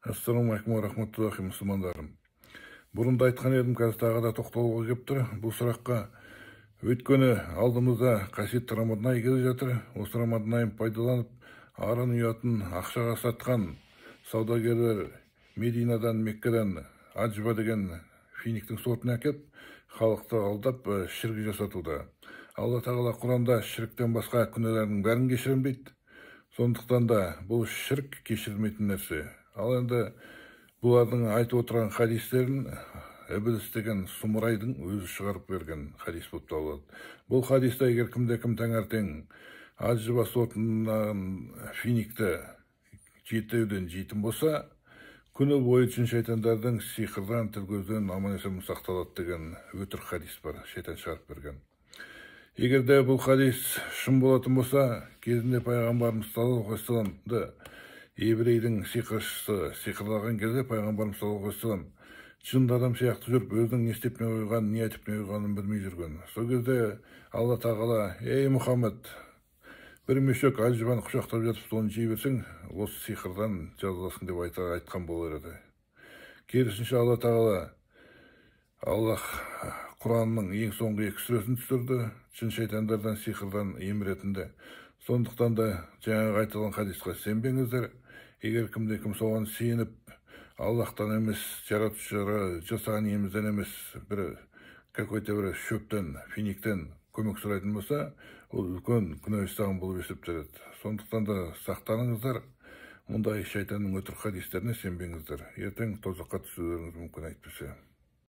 Ассалаумағалейкум рахматуллахи мұсылмандарым. Бұрында айтқан едім, қазір тағы да тоқталуға келіп тұр бұл сұраққа. Өйткені алдымызда қасиетті Рамадан айы келе жатыр. Осы Рамадан айын пайдаланып, арын ұятын ақшаға сатқан саудагерлер Мединадан, Меккадан аджба деген финиктің сортын әкеп, халықты алдап шірк жасатуда. Алла тағала Құранда шірктен басқа күнәлардың бәрін кешірем дейді. Сондықтан да бұл шірк кешірілмейтін нәрсе. Ал енді бұлардың айтып отырған хадистерін Ібіліс деген сұмырайдың өзі шығарып берген хадис болып табылады. Бұл хадисте егер кім таңертең аджба сортынан финикті жетеуден жейтін болса, күні бойы жын шайтандардың сиқырдан, тіл көзден аман-есен сақталады деген өтірік хадис бар, шайтан шығарып берген. Егер де бұл хадис шын болатын болса, кезінде пайғамбарымыз саллаллаху алейхи вассаламды еврейдің сиқыршысы сиқырлаған кезде пайғамбарымыз саллаллаху алейхи вассалам жынды адам сияқты жүріп, өзінің не істеп не қойғанын, не айтып не қойғанын білмей жүрген. Сол кезде Алла тағала: "Ей Мұхаммед, бір мешек аджбаны құшақтап жатып, соны жей берсең, осы сиқырдан жазыласың" деп айтқан болар еді. Керісінше Аллах Құранның ең соңғы 2 сүресін түсірді, жын шайтандардан, сиқырдан еміретінді. Сондықтан да жаңағы айтылған хадисқа сенбеңіздер. Егер кім соған сеніп, Аллахтан емес, жаратушыға жасаған емізден емес, бір шөптен, финиктен көмек сұрайтын болса, ол үлкен күнә жасаған болып есептеледі. Сондықтан да сақтаныңыздар, мұндай шайтанның өтірік хадистеріне сенбеңіздер. Ертең тозаққа түсулеріңіз мүмкін, әйтпесе.